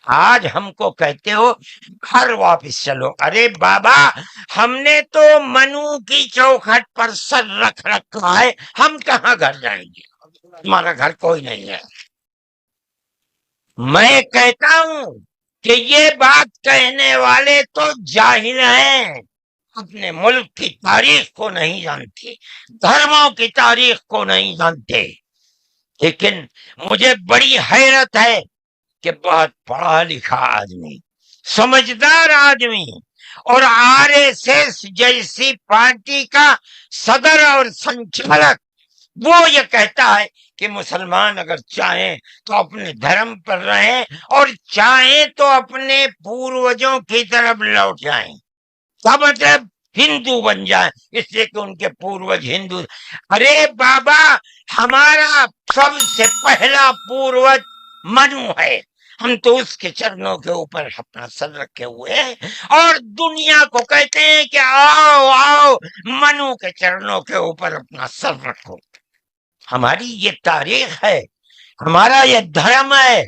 آج ہم کو کہتے ہو گھر واپس چلو. ارے بابا، ہم نے تو منو کی چوکھٹ پر سر رکھ رکھا ہے، ہم کہاں گھر جائیں گے؟ ہمارا گھر کوئی نہیں ہے. میں کہتا ہوں کہ یہ بات کہنے والے تو جاہل ہیں، اپنے ملک کی تاریخ کو نہیں جانتے، دھرموں کی تاریخ کو نہیں جانتے. لیکن مجھے بڑی حیرت ہے کہ بہت پڑھا لکھا آدمی، سمجھدار آدمی، اور RSS جیسی پارٹی کا صدر اور سنچالک، وہ یہ کہتا ہے کہ مسلمان اگر چاہیں تو اپنے دھرم پر رہیں اور چاہیں تو اپنے پوروجوں کی طرف لوٹ جائیں. کیا مطلب؟ ہندو بن جائیں، اس لیے کہ ان کے پوروج ہندو. ارے بابا، ہمارا سب سے پہلا پوروج منو ہے، ہم تو اس کے چرنوں کے اوپر اپنا سر رکھے ہوئے ہیں اور دنیا کو کہتے ہیں کہ آؤ آؤ منو کے چرنوں کے اوپر اپنا سر رکھو. ہماری یہ تاریخ ہے، ہمارا یہ دھرم ہے.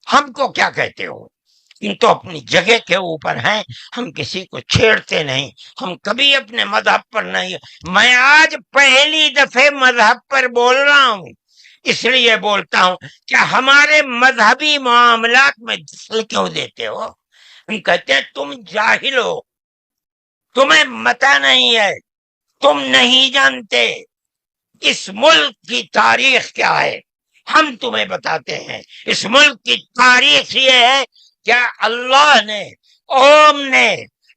ہم کو کیا کہتے ہو؟ ان تو اپنی جگہ کے اوپر ہیں، ہم کسی کو چھیڑتے نہیں، ہم کبھی اپنے مذہب پر نہیں. میں آج پہلی دفعہ مذہب پر بول رہا ہوں، اس لیے بولتا ہوں کہ ہمارے مذہبی معاملات میں دخل کیوں دیتے ہو؟ ہم کہتے ہیں تم جاہل ہو، تمہیں متا نہیں ہے، تم نہیں جانتے اس ملک کی تاریخ کیا ہے. ہم تمہیں بتاتے ہیں اس ملک کی تاریخ یہ ہے کہ اللہ نے، اوم نے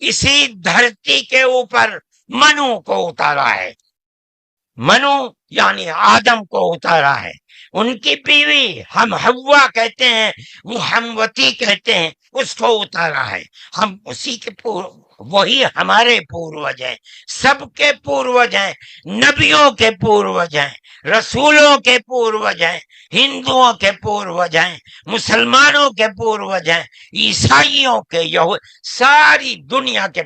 اسی دھرتی کے اوپر منو کو اتارا ہے. منو یعنی آدم کو اتارا ہے، ان کی بیوی ہم حوا کہتے ہیں، وہ ہموتی کہتے ہیں، اس کو اتارا ہے. ہم اسی کے وہی ہمارے پوروج ہیں، سب کے پوروج ہیں، نبیوں کے پوروج ہیں، رسولوں کے پوروج ہیں، ہندوؤں کے پوروج ہیں، مسلمانوں کے پوروج ہیں، عیسائیوں کے، ساری دنیا کے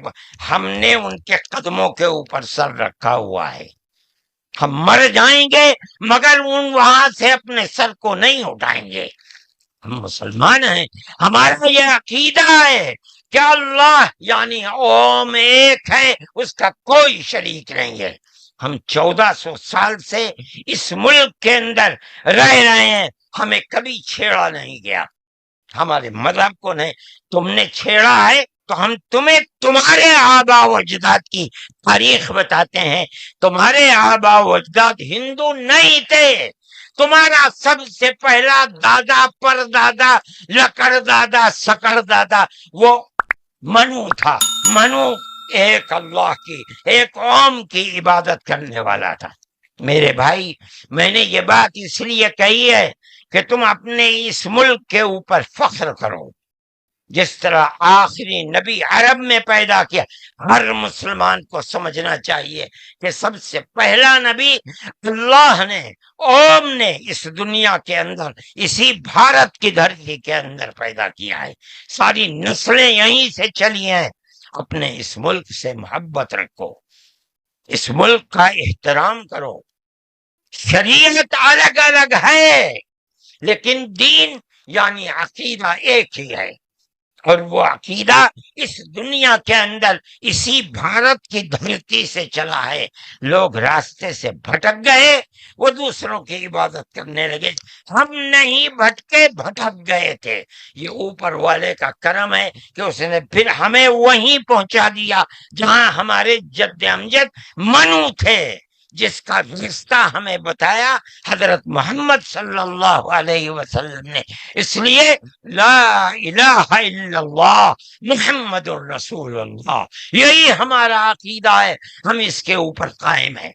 ہم نے ان کے قدموں کے اوپر سر رکھا ہوا ہے. ہم مر جائیں گے مگر وہاں سے اپنے سر کو نہیں اٹھائیں گے. ہم مسلمان ہیں، ہمارا یہ عقیدہ ہے کہ اللہ یعنی اوم ایک ہے، اس کا کوئی شریک نہیں ہے. ہم 1400 سال سے اس ملک کے اندر رہ رہے ہیں، ہمیں کبھی چھیڑا نہیں گیا، ہمارے مذہب کو نہیں. تم نے چھیڑا ہے تو ہم تمہیں تمہارے آبا و اجداد کی تاریخ بتاتے ہیں. تمہارے آبا و اجداد ہندو نہیں تھے، تمہارا سب سے پہلا دادا پر دادا لکڑ دادا سکڑ دادا وہ منو تھا. منو ایک اللہ کی، ایک اوم کی عبادت کرنے والا تھا. میرے بھائی، میں نے یہ بات اس لیے کہی ہے کہ تم اپنے اس ملک کے اوپر فخر کرو. جس طرح آخری نبی عرب میں پیدا کیا، ہر مسلمان کو سمجھنا چاہیے کہ سب سے پہلا نبی اللہ نے، اوم نے اس دنیا کے اندر، اسی بھارت کی دھرتی کے اندر پیدا کیا ہے. ساری نسلیں یہیں سے چلی ہیں. اپنے اس ملک سے محبت رکھو، اس ملک کا احترام کرو. شریعت الگ الگ ہے لیکن دین یعنی عقیدہ ایک ہی ہے، اور وہ عقیدہ اس دنیا کے اندر اسی بھارت کی دھرتی سے چلا ہے. لوگ راستے سے بھٹک گئے، وہ دوسروں کی عبادت کرنے لگے. ہم نہیں بھٹکے، بھٹک گئے تھے. یہ اوپر والے کا کرم ہے کہ اس نے پھر ہمیں وہیں پہنچا دیا جہاں ہمارے جد امجد منو تھے، جس کا رشتہ ہمیں بتایا حضرت محمد صلی اللہ علیہ وسلم نے. اس لیے لا الہ الا اللہ محمد الرسول اللہ، یہی ہمارا عقیدہ ہے، ہم اس کے اوپر قائم ہیں.